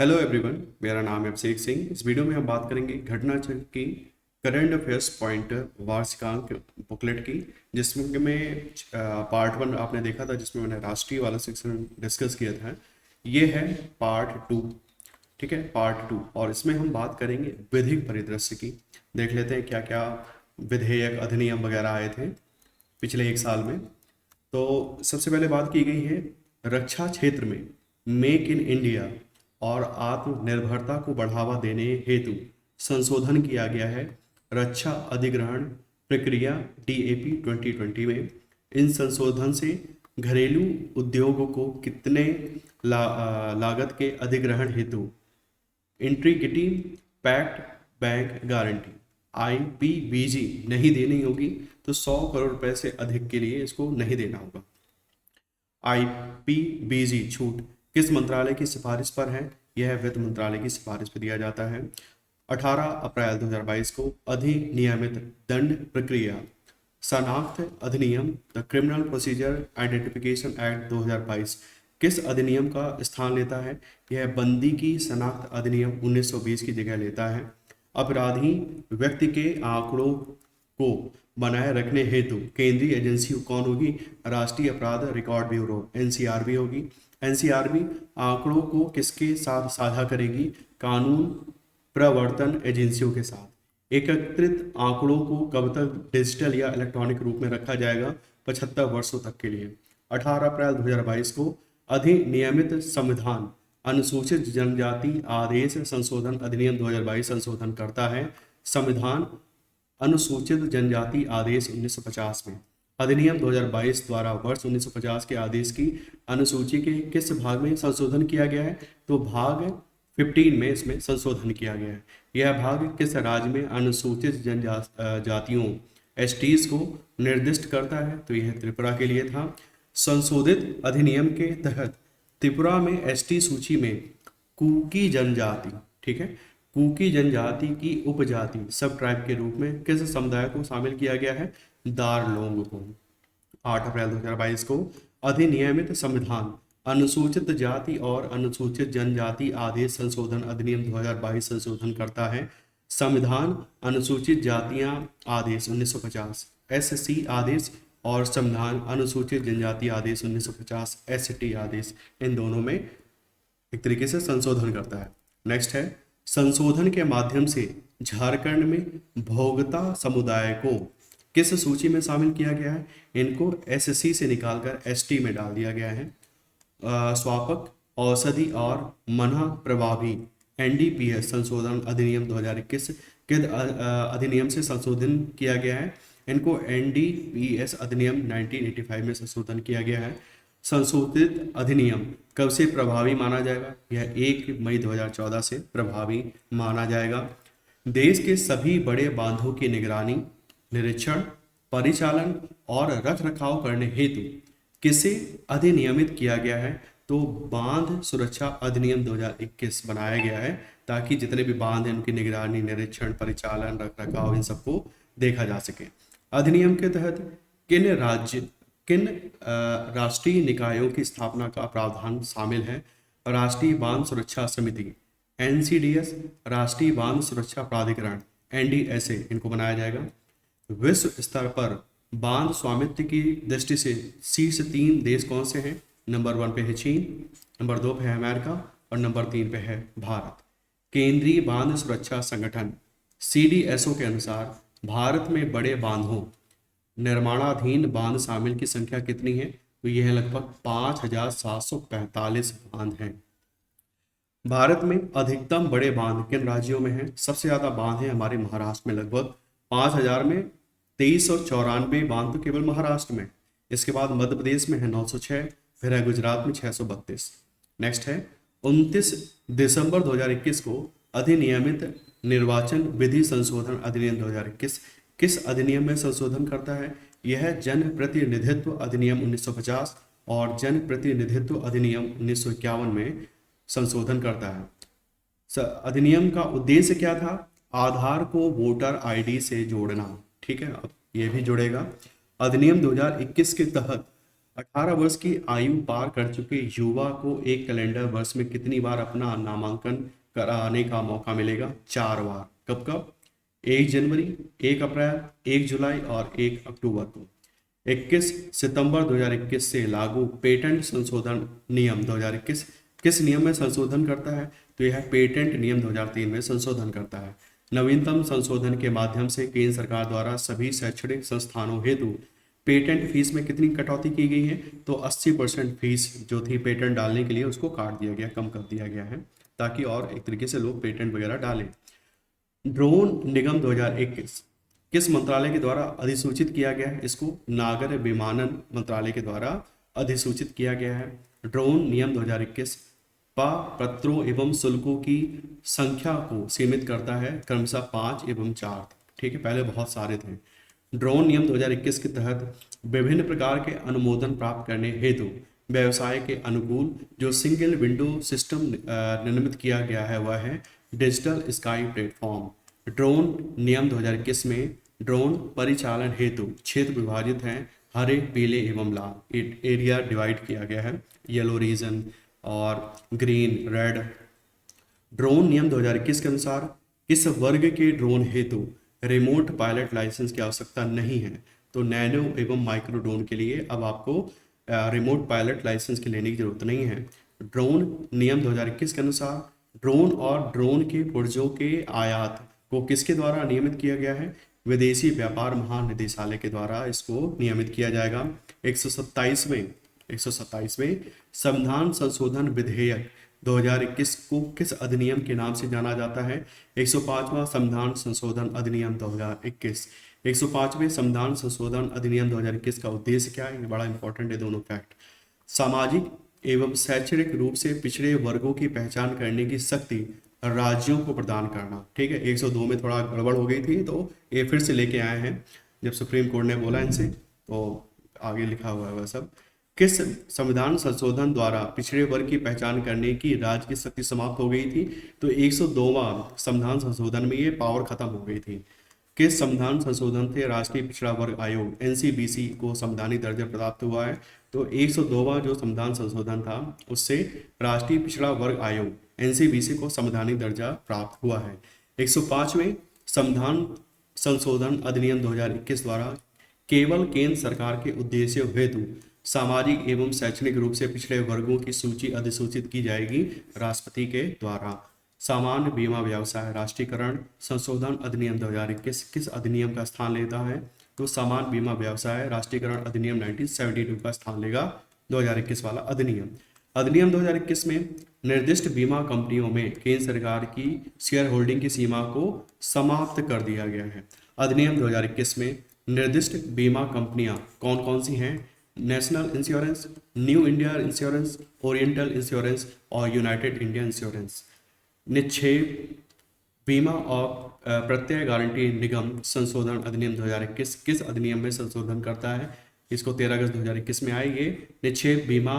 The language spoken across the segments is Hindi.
हेलो एवरीवन, मेरा नाम है अभिषेक सिंह। इस वीडियो में हम बात करेंगे घटना चक्र की करंट अफेयर्स पॉइंटर वार्षिकांक बुकलेट की, जिसमें में पार्ट वन आपने देखा था, जिसमें मैंने राष्ट्रीय वाला सेक्शन डिस्कस किया था। ये है पार्ट टू। ठीक है, पार्ट टू। और इसमें हम बात करेंगे विधिक परिदृश्य की। देख लेते हैं क्या क्या विधेयक अधिनियम वगैरह आए थे पिछले एक साल में। तो सबसे पहले बात की गई है रक्षा क्षेत्र में मेक इन इंडिया और आत्मनिर्भरता को बढ़ावा देने हेतु संशोधन किया गया है रक्षा अधिग्रहण प्रक्रिया DAP 2020 में। इन संशोधन से घरेलू उद्योगों को कितने लागत के अधिग्रहण हेतु इंट्रीगिटी पैक्ट बैंक गारंटी IPBG नहीं देनी होगी, तो 100 करोड़ रुपए से अधिक के लिए इसको नहीं देना होगा। IPBG छूट किस मंत्रालय की सिफारिश पर है? यह वित्त मंत्रालय की सिफारिश पर दिया जाता है। 18 अप्रैल 2022 को अधिनियमित दंड प्रक्रिया शनाख्त अधिनियम the criminal procedure identification act 2022 किस अधिनियम का स्थान लेता है? यह बंदी की शनाख्त अधिनियम 1920 की जगह लेता है। अपराधी व्यक्ति के आंकड़ों को बनाए रखने हेतु केंद्रीय एजेंसी कौन होगी? राष्ट्रीय अपराध रिकॉर्ड ब्यूरो NCRB होगी। NCRB आंकड़ों को किसके साथ साझा करेगी? कानून प्रवर्तन एजेंसियों के साथ। एकत्रित आंकड़ों को कब तक डिजिटल या इलेक्ट्रॉनिक रूप में रखा जाएगा? 75 वर्षों तक के लिए। 18 अप्रैल 2022 को अधिनियमित संविधान अनुसूचित जनजाति आदेश संशोधन अधिनियम 2022 संशोधन करता है। संविधान अनुसूचित जनजाति आदेश 1950 में अधिनियम 2022 द्वारा वर्ष 1950 के आदेश की अनुसूची के किस भाग में संशोधन किया गया है? तो भाग 15 में इसमें संशोधन किया गया है। यह भाग किस राज्य में अनुसूचित जनजातियों STs को निर्दिष्ट करता है? तो यह त्रिपुरा के लिए था। संशोधित अधिनियम के तहत त्रिपुरा में ST सूची में कुकी जनजाति, ठीक है, कुकी जनजाति की उपजाति सब ट्राइब के रूप में किस समुदाय को शामिल किया गया है? दारलोंग को। 8 अप्रैल 2022 को अधिनियमित संविधान अनुसूचित जाति और अनुसूचित जनजाति आदेश संशोधन अधिनियम 2022 संशोधन करता है। संविधान अनुसूचित जातियां आदेश 1950 SC आदेश और संविधान अनुसूचित जनजाति आदेश 1950 ST आदेश, इन दोनों में एक तरीके से संशोधन करता है। नेक्स्ट है संशोधन के माध्यम से झारखंड में भोगता समुदाय को किस सूची में शामिल किया गया है? इनको SC से निकालकर ST में डाल दिया गया है। स्वापक औषधि और मना प्रभावी NDPS संशोधन अधिनियम 2021 के अधिनियम से संशोधन किया गया है। इनको NDPS अधिनियम 1985 में संशोधन किया गया है। संशोधित अधिनियम कब से प्रभावी माना जाएगा? यह 1 मई 2014 से प्रभावी माना जाएगा। देश के सभी बड़े बांधों की निगरानी, निरीक्षण, परिचालन और रख रखाव करने हेतु किसे अधिनियमित किया गया है? तो बांध सुरक्षा अधिनियम 2021 बनाया गया है, ताकि जितने भी बांध हैं उनकी निगरानी, निरीक्षण, परिचालन, रख रखाव, इन सबको देखा जा सके। अधिनियम के तहत किन राष्ट्रीय निकायों की स्थापना का प्रावधान शामिल है? राष्ट्रीय बांध सुरक्षा समिति NCDS, राष्ट्रीय बांध सुरक्षा प्राधिकरण NDSA, इनको बनाया जाएगा। विश्व स्तर पर बांध स्वामित्व की दृष्टि से शीर्ष 3 देश कौन से हैं? नंबर 1 पे है चीन, नंबर 2 पे है अमेरिका और नंबर 3 पे है भारत। केंद्रीय बांध सुरक्षा संगठन CDSO के अनुसार भारत में बड़े बांधों निर्माणाधीन बांध शामिल की संख्या कितनी है? तो यह है लगभग 5745 बांध हैं। भारत में अधिकतम बड़े बांध किन राज्यों में हैं? सबसे ज्यादा बांध है हमारे महाराष्ट्र में, लगभग 5000 में 2394 बांध तो केवल महाराष्ट्र में। इसके बाद मध्य प्रदेश में है 906, फिर है गुजरात में 632। नेक्स्ट है 29 दिसंबर 2021 को अधिनियमित निर्वाचन विधि संशोधन अधिनियम 2021 किस अधिनियम में संशोधन करता है? यह जन प्रतिनिधित्व अधिनियम 1950 और जन प्रतिनिधित्व अधिनियम 1951 में संशोधन करता है। अधिनियम का उद्देश्य क्या था? आधार को वोटर ID से जोड़ना, ठीक है, अब ये भी जुड़ेगा। अधिनियम 2021 के तहत 18 वर्ष की आयु पार कर चुके युवा को एक कैलेंडर वर्ष में कितनी बार अपना नामांकन कराने का मौका मिलेगा? 4 बार। कब कब? 1 जनवरी, 1 अप्रैल, 1 जुलाई और 1 अक्टूबर को। 21 सितंबर 2021 से लागू पेटेंट संशोधन नियम 2021 किस नियम में संशोधन करता है? तो यह पेटेंट नियम 2003 में संशोधन करता है। नवीनतम संशोधन के माध्यम से केंद्र सरकार द्वारा सभी शैक्षणिक संस्थानों हेतु पेटेंट फीस में कितनी कटौती की गई है? तो 80% फीस जो थी पेटेंट डालने के लिए उसको काट दिया गया, कम कर दिया गया है, ताकि और एक तरीके से लोग पेटेंट वगैरह डालें। ड्रोन निगम 2021 किस मंत्रालय के द्वारा अधिसूचित किया गया है? इसको नागर विमानन मंत्रालय के द्वारा अधिसूचित किया गया है। ड्रोन नियम 2021 पात्रों एवं शुल्कों की संख्या को सीमित करता है, क्रमशः 5 एवं 4। ठीक है, पहले बहुत सारे थे। ड्रोन नियम 2021 के तहत विभिन्न प्रकार के अनुमोदन प्राप्त करने हेतु व्यवसाय के अनुकूल जो सिंगल विंडो सिस्टम निर्मित किया गया है वह है डिजिटल स्काई प्लेटफॉर्म। ड्रोन नियम 2021 में ड्रोन परिचालन हेतु क्षेत्र विभाजित हैं, हरे, पीले एवं लाल। एरिया डिवाइड किया गया है, येलो रीजन और ग्रीन, रेड। ड्रोन नियम 2021 के अनुसार किस वर्ग के ड्रोन हेतु रिमोट पायलट लाइसेंस की आवश्यकता नहीं है? तो नैनो एवं माइक्रो ड्रोन के लिए अब आपको रिमोट पायलट लाइसेंस की लेने की जरूरत नहीं है। ड्रोन नियम 2021 के अनुसार ड्रोन और ड्रोन के पुर्जों के आयात को किसके द्वारा नियमित किया गया है? विदेशी व्यापार महानिदेशालय के द्वारा इसको नियमित किया जाएगा। 127वें संविधान संशोधन विधेयक 2021 को किस अधिनियम के नाम से जाना जाता है? 105वां संविधान संशोधन अधिनियम 2021। 105वें संविधान संशोधन अधिनियम 2021 का उद्देश्य क्या है? ये बड़ा इंपॉर्टेंट है दोनों फैक्ट। सामाजिक एवं शैक्षणिक रूप से पिछड़े वर्गों की पहचान करने की शक्ति राज्यों को प्रदान करना। ठीक है, 102 में थोड़ा गड़बड़ हो गई थी तो ये फिर से लेके आए हैं, जब सुप्रीम कोर्ट ने बोला इनसे तो आगे लिखा हुआ है वह सब। किस संविधान संशोधन द्वारा पिछड़े वर्ग की पहचान करने की राज्य की शक्ति समाप्त हो गई थी? तो 102वां संविधान संशोधन में ये पावर खत्म हो गई थी। किस संविधान संशोधन से राष्ट्रीय पिछड़ा वर्ग आयोग एनसीबीसी को संवैधानिक दर्जा प्राप्त हुआ है? तो 102वां जो संविधान संशोधन था उससे राष्ट्रीय पिछड़ा वर्ग आयोग एनसीबीसी को संवैधानिक दर्जा प्राप्त हुआ है। 105वें संविधान संशोधन अधिनियम 2021 द्वारा केवल केंद्र सरकार के उद्देश्यों हेतु सामाजिक एवं शैक्षणिक रूप से पिछड़े वर्गों की सूची अधिसूचित की जाएगी राष्ट्रपति के द्वारा। सामान्य बीमा व्यवसाय राष्ट्रीयकरण संशोधन अधिनियम 2021 किस अधिनियम का स्थान लेता है? तो सामान्य बीमा व्यवसाय राष्ट्रीयकरण अधिनियम 1972 का स्थान लेगा 2021 वाला अधिनियम। अधिनियम 2021 में निर्दिष्ट बीमा कंपनियों में केंद्र सरकार की शेयर होल्डिंग की सीमा को समाप्त कर दिया गया है। अधिनियम 2021 में निर्दिष्ट बीमा कंपनियां कौन कौन सी हैं? National insurance, new India insurance, oriental insurance और यूनाइटेड इंडिया इंश्योरेंस। निक्षेप बीमा और प्रत्यय गारंटी निगम संशोधन अधिनियम 2021 किस अधिनियम में संशोधन करता है? इसको 13 अगस्त 2021 में आएगी। निक्षेप बीमा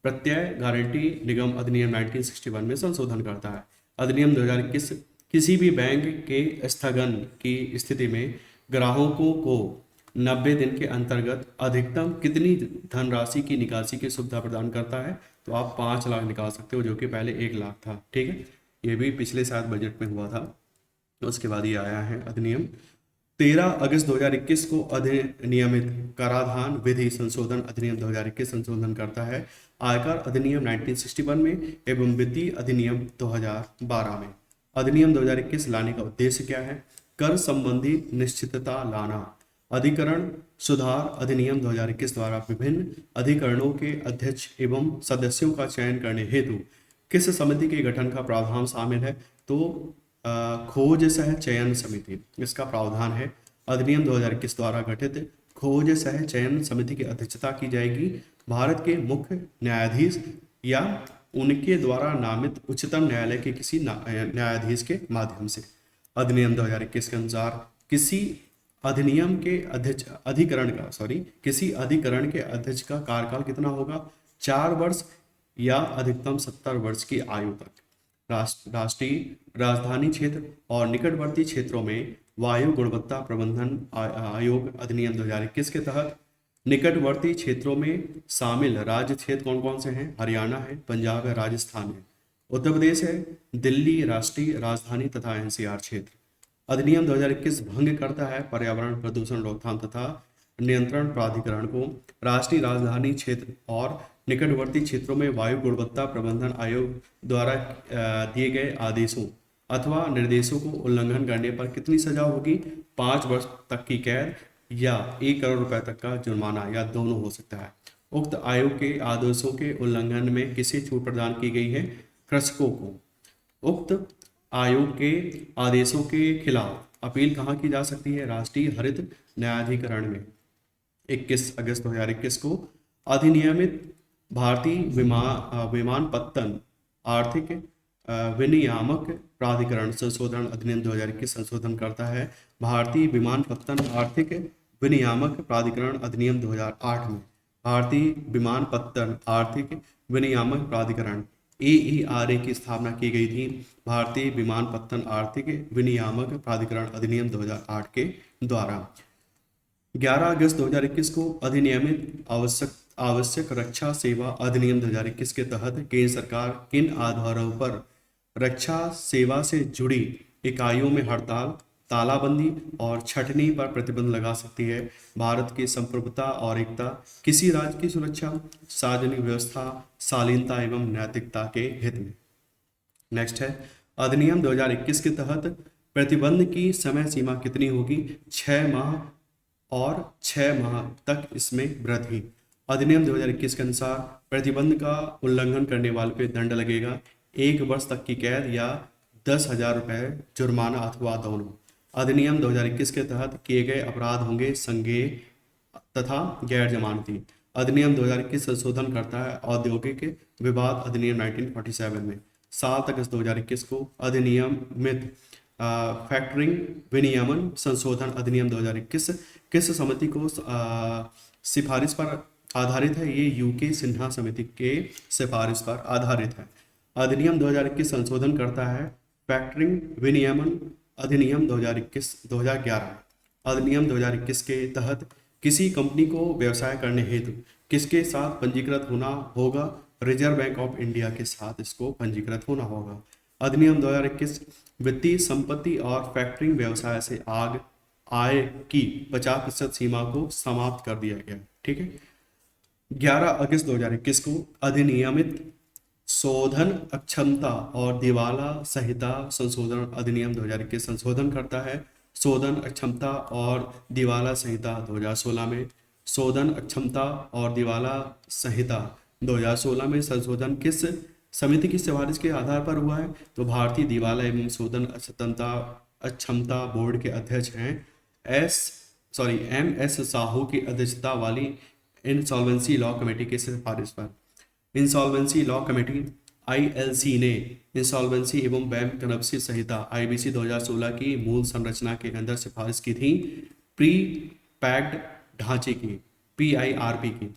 प्रत्यय गारंटी निगम अधिनियम 1961 में संशोधन करता है। अधिनियम 2021 किसी भी बैंक के स्थगन की स्थिति में ग्राहकों को 90 दिन के अंतर्गत अधिकतम कितनी धनराशि की निकासी की सुविधा प्रदान करता है? तो आप 5 लाख निकाल सकते हो, जो कि पहले 1 लाख था। ठीक है, ये भी पिछले साल बजट में हुआ था, तो उसके बाद ये आया है अधिनियम। 13 अगस्त 2021 को अधिनियमित कराधान विधि संशोधन अधिनियम 2021 संशोधन करता है आयकर अधिनियम 1961 में एवं वित्तीय अधिनियम 2012 में। अधिनियम 2021 लाने का उद्देश्य क्या है? कर संबंधी निश्चितता लाना। अधिकरण सुधार अधिनियम 2021 द्वारा विभिन्न अधिकरणों के अध्यक्ष एवं सदस्यों का चयन करने हेतु किस समिति के गठन का प्रावधान शामिल है? तो खोज सह चयन समिति इसका प्रावधान है। अधिनियम 2021 द्वारा गठित खोज सह चयन समिति की अध्यक्षता की जाएगी भारत के मुख्य न्यायाधीश या उनके द्वारा नामित उच्चतम न्यायालय के किसी न्यायाधीश के माध्यम से। अधिनियम 2021 के अनुसार किसी अधिनियम के किसी अधिकरण के अध्यक्ष का कार्यकाल कितना होगा? 4 वर्ष या अधिकतम 70 वर्ष की आयु तक। राष्ट्रीय राजधानी क्षेत्र और निकटवर्ती क्षेत्रों में वायु गुणवत्ता प्रबंधन आयोग अधिनियम 2021 के तहत निकटवर्ती क्षेत्रों में शामिल राज्य क्षेत्र कौन कौन से हैं? हरियाणा है, पंजाब है, राजस्थान है। उत्तर प्रदेश है, दिल्ली राष्ट्रीय राजधानी तथा एनसीआर क्षेत्र। अधिनियम 2021 भंग करता है पर्यावरण प्रदूषण रोकथाम तथा नियंत्रण प्राधिकरण को राष्ट्रीय राजधानी क्षेत्र और निकटवर्ती क्षेत्रों में वायु गुणवत्ता प्रबंधन आयोग द्वारा दिए गए आदेशों अथवा निर्देशों को उल्लंघन करने पर कितनी सजा होगी? 5 वर्ष तक की कैद या 1 करोड़ रुपए तक का जुर्माना या दोनों हो सकता है। उक्त आयोग के आदेशों के उल्लंघन में किसे छूट प्रदान की गई है? कृषकों को। उक्त आयोग के आदेशों के खिलाफ अपील कहाँ की जा सकती है? राष्ट्रीय हरित न्यायाधिकरण में। 21 अगस्त 2021 को अधिनियमित भारतीय विमानपत्तन आर्थिक विनियामक प्राधिकरण संशोधन अधिनियम 2021 संशोधन करता है भारतीय विमानपत्तन आर्थिक विनियामक प्राधिकरण अधिनियम 2008 में। भारतीय विमानपत्तन आर्थिक विनियामक प्राधिकरण AERA की स्थापना की गई थी भारतीय विमानपत्तन आर्थिक विनियामक प्राधिकरण अधिनियम 2008 के द्वारा। 11 अगस्त 2021 को अधिनियमित आवश्यक रक्षा सेवा अधिनियम 2021 के तहत केंद्र सरकार किन आधारों पर रक्षा सेवा से जुड़ी इकाइयों में हड़ताल, तालाबंदी और छटनी पर प्रतिबंध लगा सकती है? भारत की संप्रभुता और एकता, किसी राज्य की सुरक्षा, सार्वजनिक व्यवस्था, शालीनता एवं नैतिकता के हित में। नेक्स्ट है अधिनियम 2021 के तहत प्रतिबंध की समय सीमा कितनी होगी? 6 माह और 6 माह तक इसमें वृद्धि। अधिनियम 2021 के अनुसार प्रतिबंध का उल्लंघन करने वाले पे दंड लगेगा 1 वर्ष तक की कैद या 10,000 रुपये जुर्माना अथवा दोनों। अधिनियम 2021 के तहत किए गए अपराध होंगे संज्ञेय तथा गैर जमानती। अधिनियम 2021 संशोधन करता है औद्योगिक विवाद अधिनियम 1947 में। 7 अगस्त 2021 को अधिनियमित फैक्टरिंग विनियमन संशोधन अधिनियम 2021 किस समिति को सिफारिश पर आधारित है? ये यूके सिन्हा समिति के सिफारिश पर आधारित है। अधिनियम 2021 संशोधन करता है फैक्टरिंग विनियमन अधिनियम 2011। अधिनियम 2021 के तहत किसी कंपनी को व्यवसाय करने हेतु किसके साथ पंजीकृत होना होगा? रिजर्व बैंक ऑफ इंडिया के साथ इसको पंजीकृत होना होगा। अधिनियम 2021 वित्तीय संपत्ति और फैक्टरिंग व्यवसाय से आय की 50% सीमा को समाप्त कर दिया गया। ठीक है। 11 अगस्त 2021 को अधिनियमित शोधन अक्षमता और दिवाला संहिता संशोधन अधिनियम 2021 संशोधन करता है शोधन अक्षमता और दिवाला संहिता 2016 में। शोधन अक्षमता और दिवाला संहिता 2016 में संशोधन किस समिति की सिफारिश के आधार पर हुआ है? तो भारतीय दिवाला एवं शोधन अक्षमता बोर्ड के अध्यक्ष हैं MS साहू की अध्यक्षता वाली इंसॉल्वेंसी लॉ कमेटी की सिफारिश पर। इंसॉल्वेंसी लॉ कमेटी ILC ने इंसॉल्वेंसी एवं बैंकरप्सी संहिता IBC 2016 की मूल संरचना के अंदर सिफारिश की थी प्री पैक्ड ढांचे की PIRP की।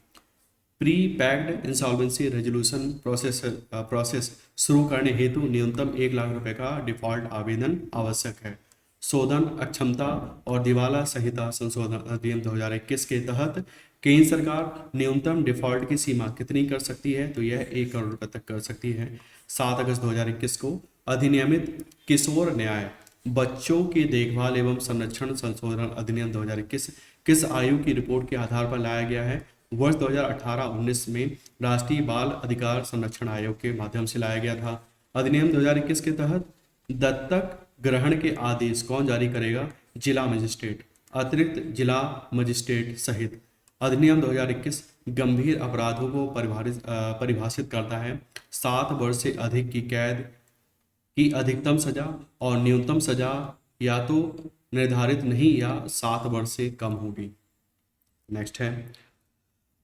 Pre packed insolvency resolution process शुरू करने हेतु न्यूनतम 1 लाख रुपए का डिफॉल्ट आवेदन आवश्यक है। शोधन अक्षमता और दिवाला संहिता संशोधन अधिनियम 2021 के तहत केंद्र सरकार न्यूनतम डिफॉल्ट की सीमा कितनी कर सकती है? तो यह 1 करोड़ रुपए तक कर सकती है। 7 अगस्त 2021 को अधिनियमित किशोर न्याय बच्चों की देखभाल एवं संरक्षण संशोधन अधिनियम 2021 किस आयु की रिपोर्ट के आधार पर लाया गया है? वर्ष 2018-19 में राष्ट्रीय बाल अधिकार संरक्षण आयोग के माध्यम से लाया गया था। अधिनियम 2021 के तहत दत्तक ग्रहण के आदेश कौन जारी करेगा? जिला मजिस्ट्रेट, अतिरिक्त जिला मजिस्ट्रेट सहित। अधिनियम 2021 गंभीर अपराधों को परिभाषित करता है 7 वर्ष से अधिक की कैद की अधिकतम सजा और न्यूनतम सजा या तो निर्धारित नहीं या 7 वर्ष से कम होगी। नेक्स्ट है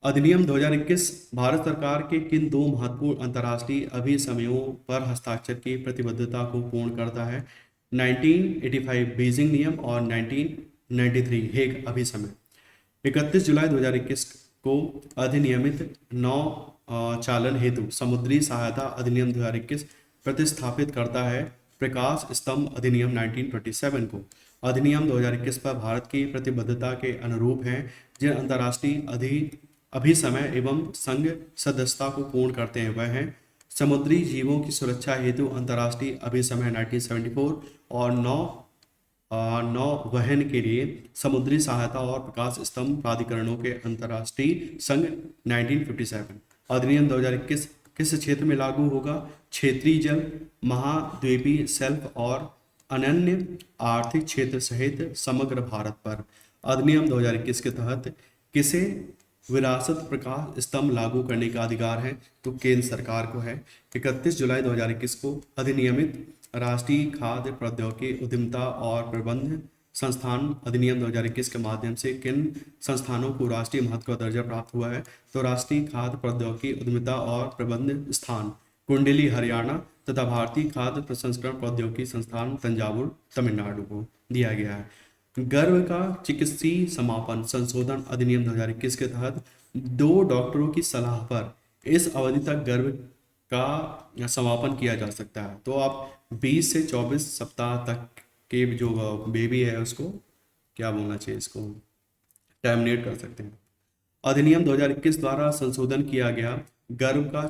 अधिनियम 2021 भारत सरकार के किन 2 महत्वपूर्ण अंतर्राष्ट्रीय अभिसमयों पर हस्ताक्षर की प्रतिबद्धता को पूर्ण करता है? 1985 बीजिंग नियम और 1993 हेग अभिसमय। 31 जुलाई 2021 को अधिनियमित नौ चालन हेतु समुद्री सहायता अधिनियम 2021 प्रतिस्थापित करता है प्रकाश स्तंभ अधिनियम 1927 को। अधिनियम 2021 पर भारत की प्रतिबद्धता के अनुरूप हैं, जिन अंतर्राष्ट्रीय अभिसमय एवं संघ सदस्यता को पूर्ण करते हैं वह हैं समुद्री जीवों की सुरक्षा हेतु अंतर्राष्ट्रीय अभिसमय 1974 और नौवहन के लिए समुद्री सहायता और प्रकाश स्तंभ प्राधिकरणों के अंतर्राष्ट्रीय संघ 1957। अधिनियम 2021 किस क्षेत्र में लागू होगा? क्षेत्रीय जल, महाद्वीपीय शेल्फ और अनन्य आर्थिक क्षेत्र सहित समग्र भारत पर। अधिनियम 2021 के तहत किसे विरासत प्रकाश स्तंभ लागू करने का अधिकार है? तो केंद्र सरकार को है। 31 जुलाई 2021 को अधिनियमित राष्ट्रीय खाद्य प्रौद्योगिकी उद्यमिता और प्रबंध संस्थान अधिनियम 2021 के माध्यम से किन संस्थानों को राष्ट्रीय महत्व का दर्जा प्राप्त हुआ है? तो राष्ट्रीय खाद्य प्रौद्योगिकी उद्यमिता और प्रबंध स्थान कुंडली हरियाणा तथा भारतीय खाद्य प्रसंस्करण प्रौद्योगिकी संस्थान तंजावुर तमिलनाडु को दिया गया है। गर्भ का चिकित्सीय समापन संशोधन अधिनियम 2021 के तहत 2 डॉक्टरों की सलाह पर इस अवधि तक गर्भ का समापन किया जा सकता है। तो आप 20 से 24 सप्ताह तक के जो बेबी है उसको क्या बोलना चाहिए, इसको टर्मिनेट कर सकते हैं। अधिनियम 2021 द्वारा संशोधन किया गया गर्भ का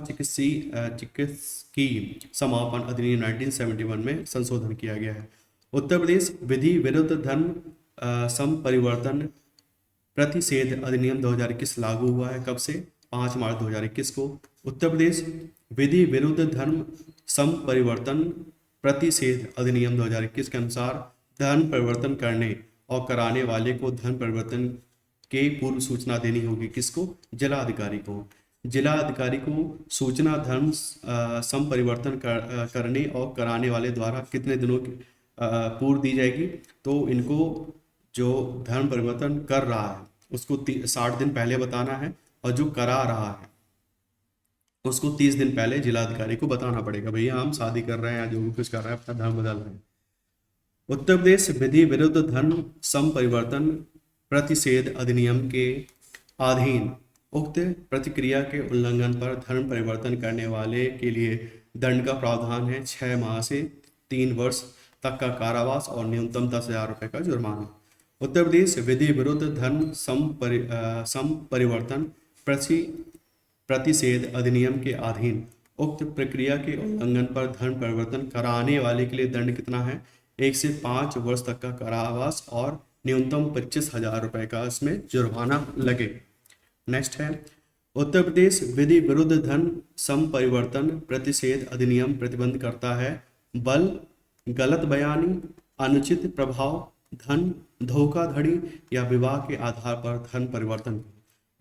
चिकित्सकीय समापन अधिनियम 1971 में संशोधन किया गया है। उत्तर प्रदेश विधि विरुद्ध धर्म संपरिवर्तन प्रतिषेध अधिनियम 2021 लागू हुआ है। कब से? 5 मार्च 2021 को। उत्तर प्रदेश विधि विरुद्ध धर्म संपरिवर्तन प्रतिषेध अधिनियम 2021 के अनुसार धर्म परिवर्तन करने और कराने वाले को धर्म परिवर्तन के पूर्व सूचना देनी होगी। किसको? जिलाधिकारी को। जिलाधिकारी को सूचना धर्म संपरिवर्तन करने और कराने वाले द्वारा कितने दिनों की पूर्व दी जाएगी? तो इनको जो धर्म परिवर्तन कर रहा है उसको 60 दिन पहले बताना है और जो करा रहा है उसको 30 दिन पहले जिलाधिकारी को बताना पड़ेगा, भैया हम शादी कर रहे हैं या जो भी कुछ कर रहे हैं अपना धर्म बदल रहे हैं। उत्तर प्रदेश विधि विरुद्ध धर्म संपरिवर्तन प्रतिषेध अधिनियम के अधीन उक्त प्रतिक्रिया के उल्लंघन पर धर्म परिवर्तन करने वाले के लिए दंड का प्रावधान है 6 माह से 3 वर्ष तक का कारावास और न्यूनतम 10,000 रुपये का जुर्माना। उत्तर प्रदेश विधि विरुद्ध धर्म संपरिवर्तन प्रतिषेध अधिनियम के अधीन उक्त प्रक्रिया के उल्लंघन पर धर्म परिवर्तन कराने वाले के लिए दंड कितना है? 1 से 5 वर्ष तक का कारावास और न्यूनतम 25,000 रुपये का इसमें जुर्माना लगे। नेक्स्ट है उत्तर प्रदेश विधि विरुद्ध धर्म संपरिवर्तन प्रतिषेध अधिनियम प्रतिबंध करता है बल, गलत बयानी, अनुचित प्रभाव, धन धोखाधड़ी या विवाह के आधार पर धर्म परिवर्तन।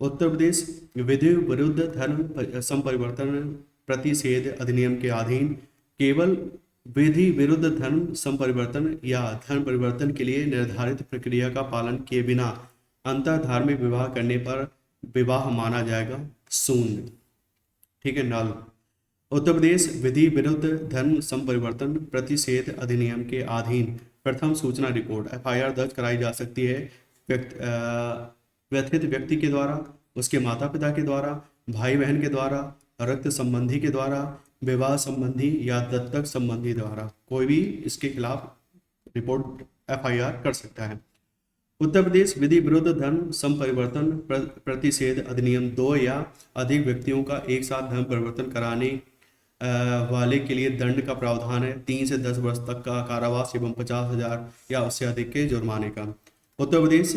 उत्तर प्रदेश विधि विरुद्ध धर्म संपरिवर्तन प्रतिषेध अधिनियम के अधीन केवल विधि विरुद्ध धर्म संपरिवर्तन या धर्म परिवर्तन के लिए निर्धारित प्रक्रिया का पालन किए बिना अंतरधार्मिक विवाह करने पर विवाह माना जाएगा शून्य। ठीक है, नल। उत्तर प्रदेश विधि विरुद्ध धर्म संपरिवर्तन प्रतिषेध अधिनियम के अधीन प्रथम सूचना रिपोर्ट FIR दर्ज कराई जा सकती है व्यथित व्यक्ति के द्वारा, उसके माता पिता के द्वारा, भाई बहन के द्वारा, रक्त संबंधी के द्वारा, विवाह संबंधी या दत्तक संबंधी द्वारा। कोई भी इसके खिलाफ रिपोर्ट FIR कर सकता है। उत्तर प्रदेश विधि विरुद्ध धर्म संपरिवर्तन प्रतिषेध अधिनियम 2 या अधिक व्यक्तियों का एक साथ धर्म परिवर्तन कराने वाले के लिए दंड का प्रावधान है 3 से 10 वर्ष तक का कारावास एवं 50,000 या उससे अधिक के जुर्माने का। उत्तर प्रदेश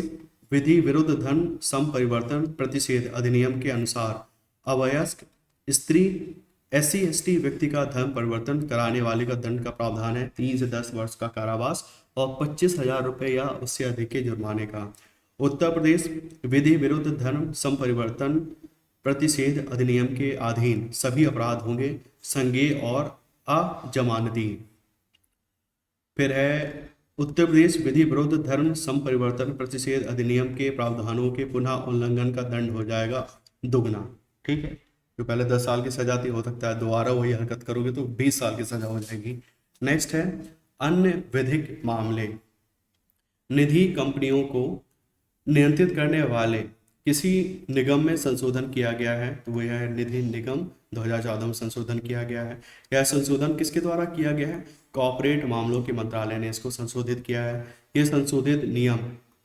विधि विरुद्ध धर्म संपरिवर्तन प्रतिषेध अधिनियम के अनुसार अवयस्क स्त्री SC ST व्यक्ति का धर्म परिवर्तन कराने वाले का दंड का प्रावधान है 3 से 10 वर्ष का कारावास और 25,000 रुपये या उससे अधिक के जुर्माने का। उत्तर प्रदेश विधि विरुद्ध धर्म संपरिवर्तन प्रतिषेध अधिनियम के अधीन सभी अपराध होंगे संज्ञेय और अजमानती। फिर है उत्तर प्रदेश विधि विरुद्ध धर्म संपरिवर्तन प्रतिषेध अधिनियम के प्रावधानों के पुनः उल्लंघन का दंड हो जाएगा दुगना। ठीक है, जो पहले 10 साल की सजा थी हो सकता है दोबारा वही हरकत करोगे तो 20 साल की सजा हो जाएगी। नेक्स्ट है अन्य विधिक मामले। निधि कंपनियों को नियंत्रित करने वाले किसी निगम में संशोधन किया गया है तो वह है निधि निगम 2014 में संशोधन किया गया है। यह संशोधन किसके द्वारा किया गया है? कॉर्पोरेट मामलों के मंत्रालय ने इसको संशोधित किया है। यह संशोधित नियम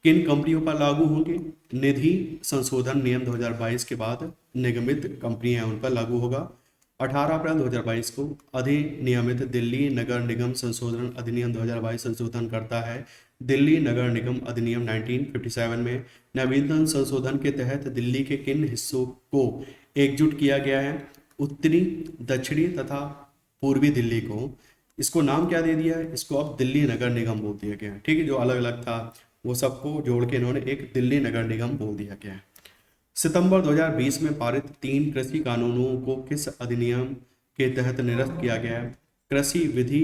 किन कंपनियों पर लागू होंगे? निधि संशोधन नियम 2022 के बाद निगमित कंपनियां उन पर लागू होगा। 18 अप्रैल 2022 को अधिनियमित दिल्ली नगर निगम संशोधन अधिनियम 2022 संशोधन करता है। दिल्ली नगर निगम अधिनियम 1957 में नवीनतम संशोधन के तहत दिल्ली के किन हिस्सों को एकजुट किया गया है? उत्तरी, दक्षिणी तथा पूर्वी दिल्ली को। इसको नाम क्या दे दिया है? इसको अब दिल्ली नगर निगम बोल दिया गया है। ठीक है, जो अलग अलग था वो सबको जोड़ के इन्होंने एक दिल्ली नगर निगम बोल दिया गया है। सितंबर 2020 में पारित 3 कृषि कानूनों को किस अधिनियम के तहत निरस्त किया गया है? कृषि विधि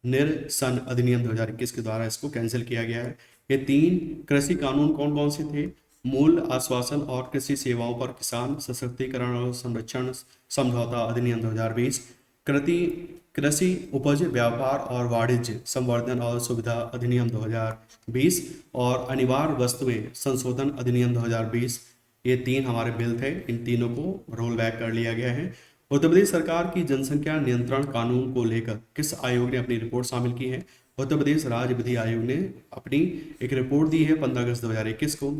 निरसन अधिनियम 2021 के द्वारा इसको कैंसिल किया गया है। ये 3 कृषि कानून कौन कौन से थे? मूल आश्वासन और कृषि सेवाओं पर किसान सशक्तिकरण और संरक्षण समझौता अधिनियम 2020, कृषि उपज व्यापार और वाणिज्य संवर्धन और सुविधा अधिनियम 2020 और अनिवार्य वस्तुएं संशोधन अधिनियम 2020। ये 3 हमारे बिल थे, इन तीनों को रोल बैक कर लिया गया है। उत्तर प्रदेश सरकार की जनसंख्या नियंत्रण कानून को लेकर किस आयोग ने अपनी रिपोर्ट शामिल की है? उत्तर प्रदेश राज्य विधि आयोग ने अपनी एक रिपोर्ट दी है 15 अगस्त 2021 को।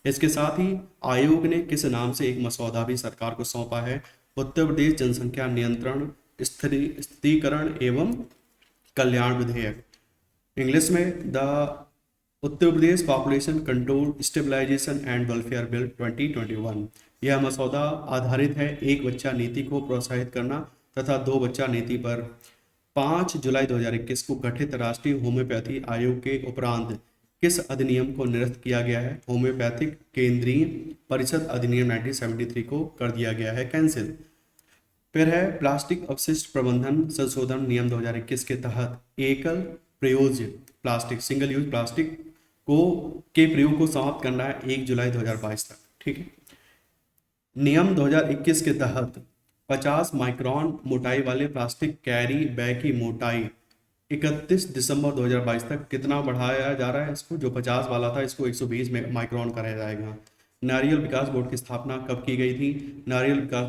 इसके साथ ही आयोग ने किस नाम से एक मसौदा भी सरकार को सौंपा है? उत्तर प्रदेश जनसंख्या नियंत्रण स्थिरीकरण एवं कल्याण विधेयक, इंग्लिश में the Uttar Pradesh population control stabilisation and welfare bill 2021। यह मसौदा आधारित है एक बच्चा नीति को प्रोत्साहित करना तथा 2 बच्चा नीति पर। 5 जुलाई 2021 को गठित राष्ट्रीय होम्योपैथी आयोग के उपरांत किस अधिनियम को निरस्त किया गया है? होम्योपैथिक केंद्रीय परिषद अधिनियम 1973 को कर दिया गया है कैंसिल। फिर है प्लास्टिक अपशिष्ट प्रबंधन संशोधन नियम 2021 के तहत एकल प्रयोज्य प्लास्टिक सिंगल यूज प्लास्टिक के प्रयोग को समाप्त करना है 1 जुलाई 2022 तक। ठीक है, नियम 2021 के तहत 50 माइक्रोन मोटाई वाले प्लास्टिक कैरी बैग की मोटाई 31 दिसंबर 2022 तक कितना बढ़ाया जा रहा है? इसको जो 50 वाला था इसको 120 माइक्रोन कराया जाएगा। नारियल विकास बोर्ड की स्थापना कब की गई थी? नारियल विकास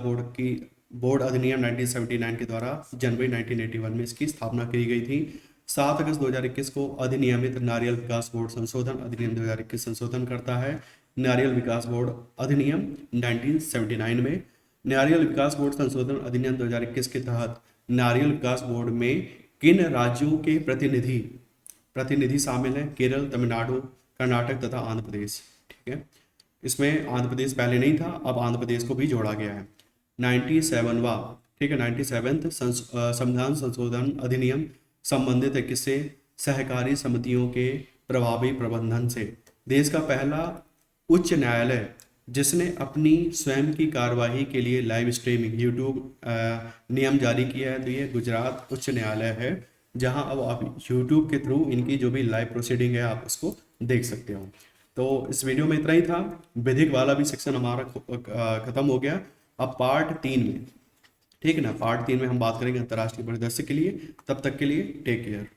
बोर्ड अधिनियम 1979 के द्वारा जनवरी 1981 में इसकी स्थापना की गई थी। 7 अगस्त 2021 को अधिनियमित नारियल विकास बोर्ड संशोधन अधिनियम 2021 संशोधन करता है। नारियल विकास बोर्ड अधिनियम 1979 में नारियल विकास बोर्ड संशोधन अधिनियम 2021 के तहत नारियल विकास बोर्ड में किन राज्यों के प्रतिनिधि शामिल हैं? केरल, तमिलनाडु, कर्नाटक तथा आंध्र प्रदेश। ठीक है, इसमें आंध्र प्रदेश पहले नहीं था, अब आंध्र प्रदेश को भी जोड़ा गया है। 97वां, ठीक है, 97th संविधान संशोधन अधिनियम संबंधित है किससे? सहकारी समितियों के प्रभावी प्रबंधन से। देश का पहला उच्च न्यायालय जिसने अपनी स्वयं की कार्यवाही के लिए लाइव स्ट्रीमिंग यूट्यूब नियम जारी किया है तो ये गुजरात उच्च न्यायालय है, जहां अब आप यूट्यूब के थ्रू इनकी जो भी लाइव प्रोसीडिंग है आप उसको देख सकते हो। तो इस वीडियो में इतना ही था। विधिक वाला भी सेक्शन हमारा खत्म हो गया। अब पार्ट 3 में, ठीक है ना, पार्ट 3 में हम बात करेंगे अंतर्राष्ट्रीय परिदृश्य के लिए। तब तक के लिए टेक केयर।